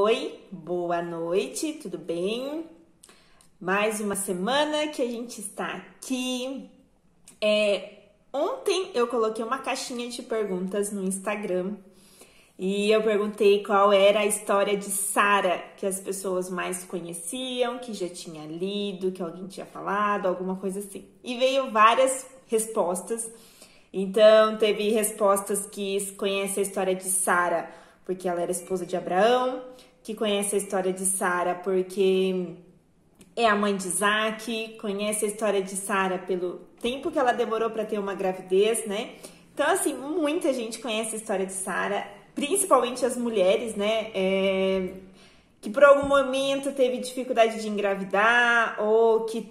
Oi, boa noite, tudo bem? Mais uma semana que a gente está aqui. Ontem eu coloquei uma caixinha de perguntas no Instagram e eu perguntei qual era a história de Sara que as pessoas mais conheciam, que já tinha lido, que alguém tinha falado, alguma coisa assim. E veio várias respostas. Então, teve respostas que conhecem a história de Sara porque ela era esposa de Abraão, que conhece a história de Sara porque é a mãe de Isaac, conhece a história de Sara pelo tempo que ela demorou para ter uma gravidez, né? Então, assim, muita gente conhece a história de Sara, principalmente as mulheres, né? Que por algum momento teve dificuldade de engravidar ou que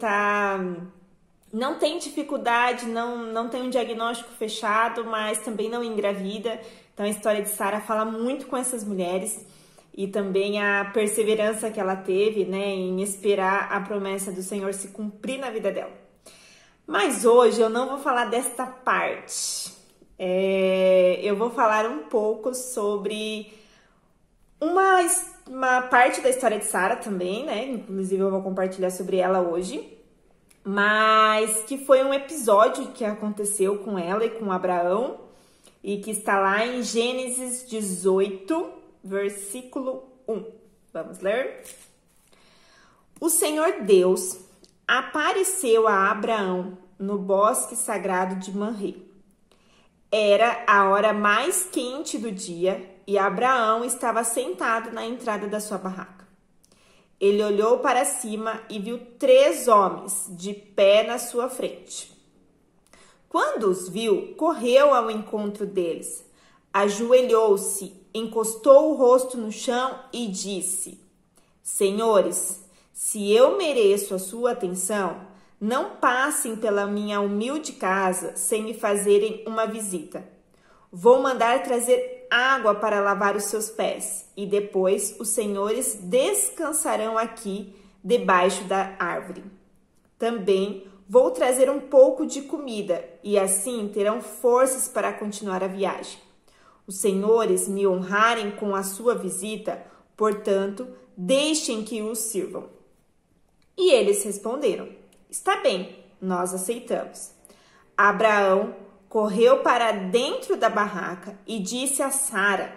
não tem dificuldade, não tem um diagnóstico fechado, mas também não engravida. Então, a história de Sara fala muito com essas mulheres e também a perseverança que ela teve, né, em esperar a promessa do Senhor se cumprir na vida dela. Mas hoje eu não vou falar desta parte. Eu vou falar um pouco sobre uma parte da história de Sara também, né? Inclusive eu vou compartilhar sobre ela hoje. Mas que foi um episódio que aconteceu com ela e com Abraão e que está lá em Gênesis 18, versículo 1. Vamos ler? O Senhor Deus apareceu a Abraão no bosque sagrado de Mamré. Era a hora mais quente do dia e Abraão estava sentado na entrada da sua barraca. Ele olhou para cima e viu 3 homens de pé na sua frente. Quando os viu, correu ao encontro deles, ajoelhou-se, encostou o rosto no chão e disse: Senhores, se eu mereço a sua atenção, não passem pela minha humilde casa sem me fazerem uma visita. Vou mandar trazer água para lavar os seus pés e depois os senhores descansarão aqui debaixo da árvore. Também vou trazer um pouco de comida e assim terão forças para continuar a viagem. Os senhores me honrarem com a sua visita, portanto, deixem que os sirvam. E eles responderam: Está bem, nós aceitamos. Abraão correu para dentro da barraca e disse a Sara: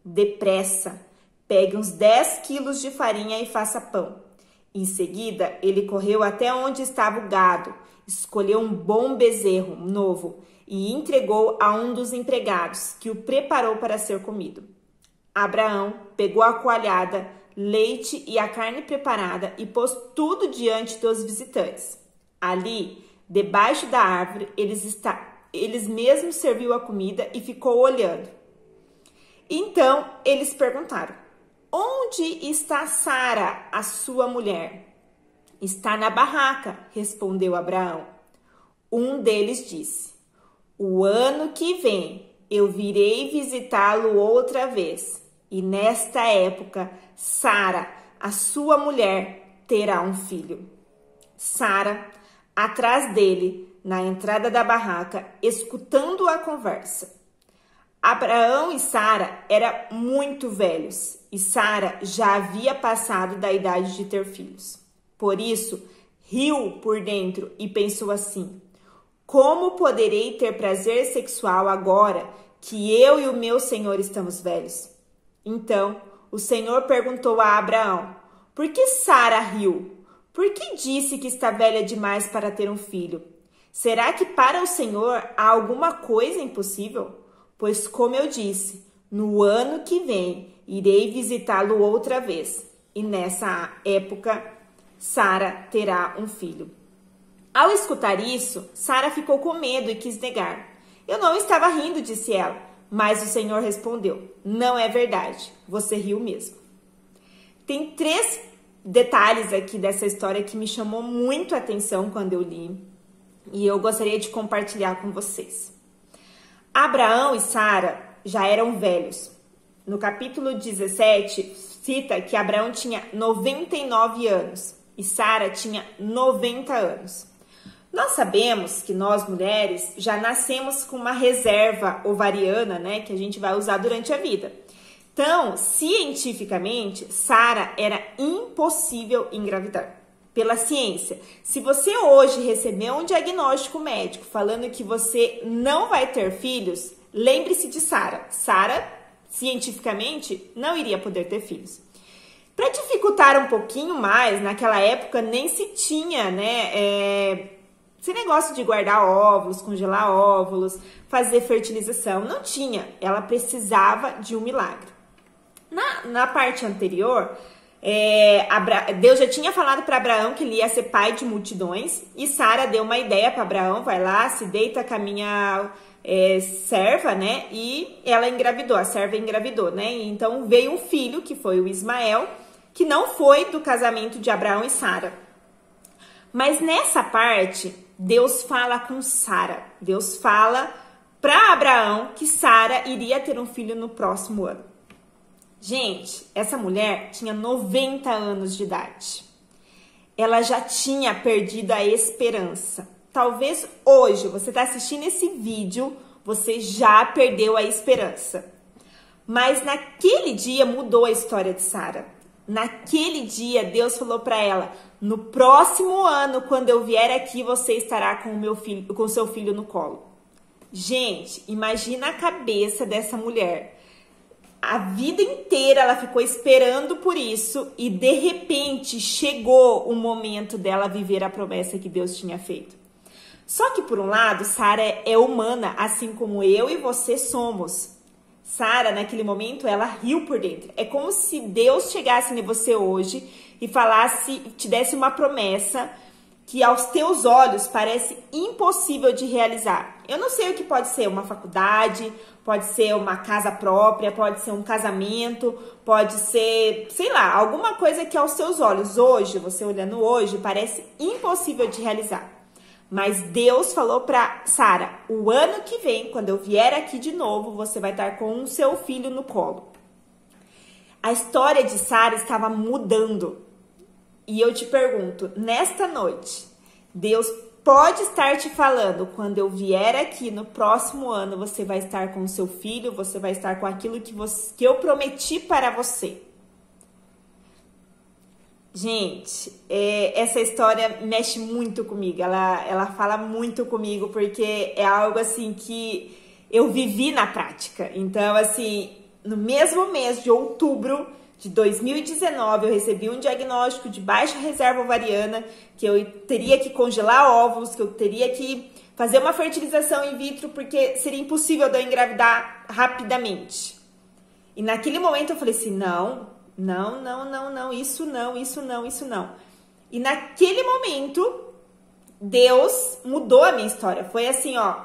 Depressa, pegue uns 10 quilos de farinha e faça pão. Em seguida, ele correu até onde estava o gado, escolheu um bom bezerro novo e entregou a um dos empregados, que o preparou para ser comido. Abraão pegou a coalhada, leite e a carne preparada e pôs tudo diante dos visitantes. Ali, debaixo da árvore, eles mesmos serviu a comida e ficou olhando. Então, eles perguntaram: Onde está Sara, a sua mulher? Está na barraca, respondeu Abraão. Um deles disse: O ano que vem eu virei visitá-lo outra vez, e nesta época Sara, a sua mulher, terá um filho. Sara, atrás dele, na entrada da barraca, escutando a conversa. Abraão e Sara eram muito velhos e Sara já havia passado da idade de ter filhos. Por isso, riu por dentro e pensou assim: Como poderei ter prazer sexual agora que eu e o meu senhor estamos velhos? Então, o Senhor perguntou a Abraão: Por que Sara riu? Por que disse que está velha demais para ter um filho? Será que para o Senhor há alguma coisa impossível? Pois, como eu disse, no ano que vem irei visitá-lo outra vez, e nessa época Sara terá um filho. Ao escutar isso, Sara ficou com medo e quis negar. Eu não estava rindo, disse ela, mas o Senhor respondeu: Não é verdade, você riu mesmo. Tem 3 detalhes aqui dessa história que me chamou muito a atenção quando eu li, e eu gostaria de compartilhar com vocês. Abraão e Sara já eram velhos. No capítulo 17, cita que Abraão tinha 99 anos e Sara tinha 90 anos. Nós sabemos que nós, mulheres, já nascemos com uma reserva ovariana, né, que a gente vai usar durante a vida. Então, cientificamente, Sara era impossível engravidar. Pela ciência. Se você hoje recebeu um diagnóstico médico falando que você não vai ter filhos, lembre-se de Sara. Sara, cientificamente, não iria poder ter filhos. Para dificultar um pouquinho mais, naquela época nem se tinha, né, esse negócio de guardar óvulos, congelar óvulos, fazer fertilização. Não tinha. Ela precisava de um milagre. Na parte anterior, Deus já tinha falado para Abraão que ele ia ser pai de multidões, e Sara deu uma ideia para Abraão: vai lá, se deita com a minha serva, né? E ela engravidou, a serva engravidou, né? E então veio um filho, que foi o Ismael, que não foi do casamento de Abraão e Sara. Mas nessa parte, Deus fala com Sara. Deus fala para Abraão que Sara iria ter um filho no próximo ano. Gente, essa mulher tinha 90 anos de idade. Ela já tinha perdido a esperança. Talvez hoje, você está assistindo esse vídeo, você já perdeu a esperança. Mas naquele dia mudou a história de Sara. Naquele dia, Deus falou para ela: no próximo ano, quando eu vier aqui, você estará com seu filho no colo. Gente, imagina a cabeça dessa mulher. A vida inteira ela ficou esperando por isso e de repente chegou o momento dela viver a promessa que Deus tinha feito. Só que por um lado, Sara é humana, assim como eu e você somos. Sara, naquele momento, ela riu por dentro. É como se Deus chegasse em você hoje e falasse, te desse uma promessa que aos teus olhos parece impossível de realizar. Eu não sei o que pode ser: uma faculdade, pode ser uma casa própria, pode ser um casamento, pode ser, sei lá, alguma coisa que aos seus olhos hoje, você olhando hoje, parece impossível de realizar. Mas Deus falou para Sara: o ano que vem, quando eu vier aqui de novo, você vai estar com o seu filho no colo. A história de Sara estava mudando. E eu te pergunto, nesta noite, Deus pode estar te falando: quando eu vier aqui no próximo ano, você vai estar com o seu filho, você vai estar com aquilo que eu prometi para você. Gente, essa história mexe muito comigo, ela fala muito comigo, porque é algo assim que eu vivi na prática. Então, assim, no mesmo mês de outubro de 2019, eu recebi um diagnóstico de baixa reserva ovariana, que eu teria que congelar óvulos, que eu teria que fazer uma fertilização in vitro, porque seria impossível de eu engravidar rapidamente. E naquele momento eu falei assim: não, isso não. E naquele momento, Deus mudou a minha história. Foi assim, ó,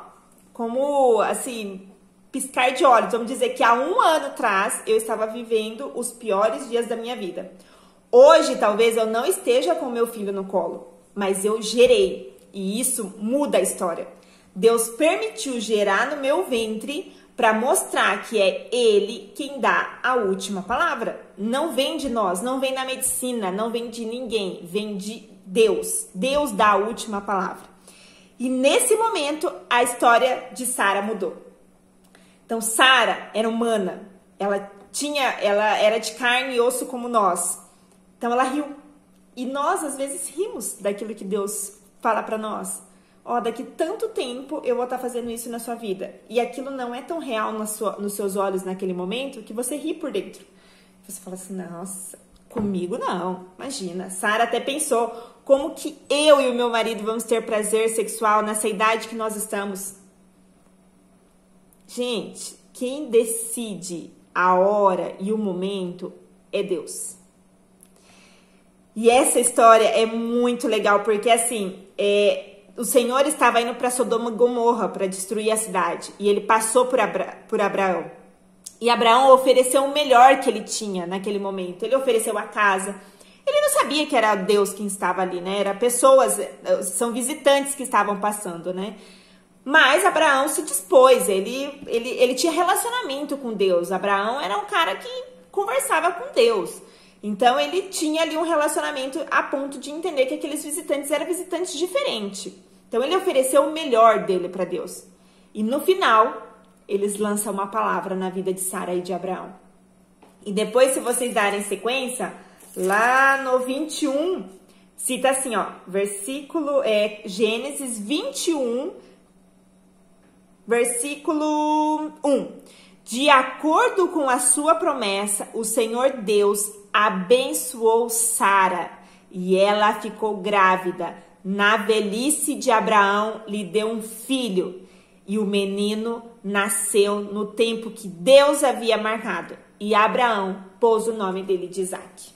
como assim, piscar de olhos. Vamos dizer que há um ano atrás eu estava vivendo os piores dias da minha vida. Hoje, talvez eu não esteja com meu filho no colo, mas eu gerei. E isso muda a história. Deus permitiu gerar no meu ventre para mostrar que é Ele quem dá a última palavra. Não vem de nós, não vem da medicina, não vem de ninguém, vem de Deus. Deus dá a última palavra. E nesse momento, a história de Sara mudou. Então, Sara era humana, ela era de carne e osso como nós. Então, ela riu. E nós, às vezes, rimos daquilo que Deus fala para nós. Ó, daqui tanto tempo eu vou estar fazendo isso na sua vida. E aquilo não é tão real nos seus olhos naquele momento que você ri por dentro. Você fala assim: nossa, comigo não. Imagina, Sara até pensou: como que eu e o meu marido vamos ter prazer sexual nessa idade que nós estamos? Gente, quem decide a hora e o momento é Deus. E essa história é muito legal, porque assim, o Senhor estava indo para Sodoma e Gomorra para destruir a cidade. E ele passou por Abraão. E Abraão ofereceu o melhor que ele tinha naquele momento. Ele ofereceu a casa. Ele não sabia que era Deus quem estava ali, né? Era pessoas, são visitantes que estavam passando, né? Mas Abraão se dispôs, ele tinha relacionamento com Deus. Abraão era um cara que conversava com Deus. Então, ele tinha ali um relacionamento a ponto de entender que aqueles visitantes eram visitantes diferentes. Então, ele ofereceu o melhor dele para Deus. E no final, eles lançam uma palavra na vida de Sara e de Abraão. E depois, se vocês darem sequência, lá no 21, cita assim, ó, Gênesis 21, versículo 1. De acordo com a sua promessa, o Senhor Deus abençoou Sara e ela ficou grávida. Na velhice de Abraão, lhe deu um filho e o menino nasceu no tempo que Deus havia marcado. E Abraão pôs o nome dele de Isaac.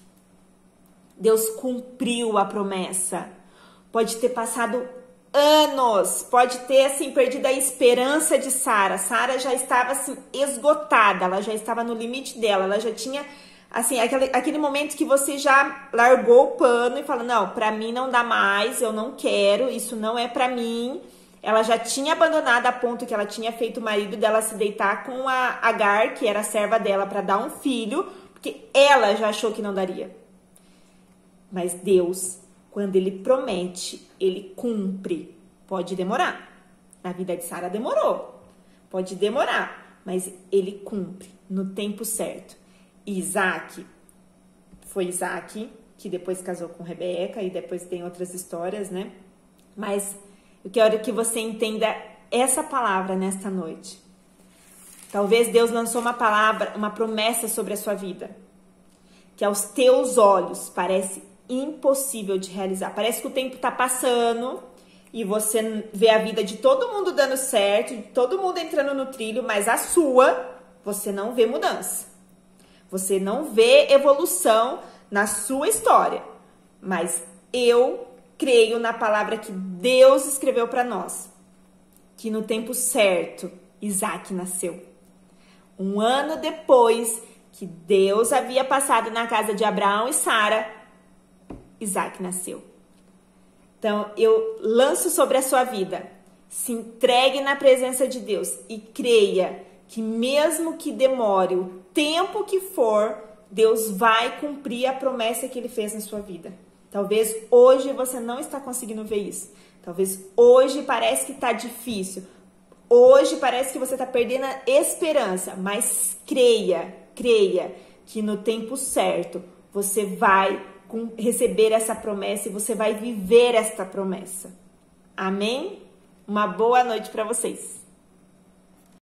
Deus cumpriu a promessa. Pode ter passado anos, pode ter assim perdido a esperança de Sara. Sara já estava assim esgotada, ela já estava no limite dela, ela já tinha assim aquele momento que você já largou o pano e fala: não, para mim não dá mais, eu não quero, isso não é para mim. Ela já tinha abandonado a ponto que ela tinha feito o marido dela se deitar com a Agar, que era a serva dela, para dar um filho, porque ela já achou que não daria. Mas Deus, quando Ele promete, Ele cumpre. Pode demorar. Na vida de Sara demorou. Pode demorar, mas Ele cumpre no tempo certo. E foi Isaac que depois casou com Rebeca e depois tem outras histórias, né? Mas eu quero que você entenda essa palavra nesta noite. Talvez Deus lançou uma palavra, uma promessa sobre a sua vida, que aos teus olhos parece impossível de realizar. Parece que o tempo está passando e você vê a vida de todo mundo dando certo, de todo mundo entrando no trilho, mas a sua, você não vê mudança. Você não vê evolução na sua história. Mas eu creio na palavra que Deus escreveu para nós, que no tempo certo, Isaac nasceu. Um ano depois que Deus havia passado na casa de Abraão e Sara, Isaac nasceu. Então, eu lanço sobre a sua vida. Se entregue na presença de Deus e creia que mesmo que demore o tempo que for, Deus vai cumprir a promessa que Ele fez na sua vida. Talvez hoje você não está conseguindo ver isso. Talvez hoje parece que está difícil. Hoje parece que você está perdendo a esperança. Mas creia que no tempo certo você vai receber essa promessa e você vai viver esta promessa. Amém? Uma boa noite para vocês.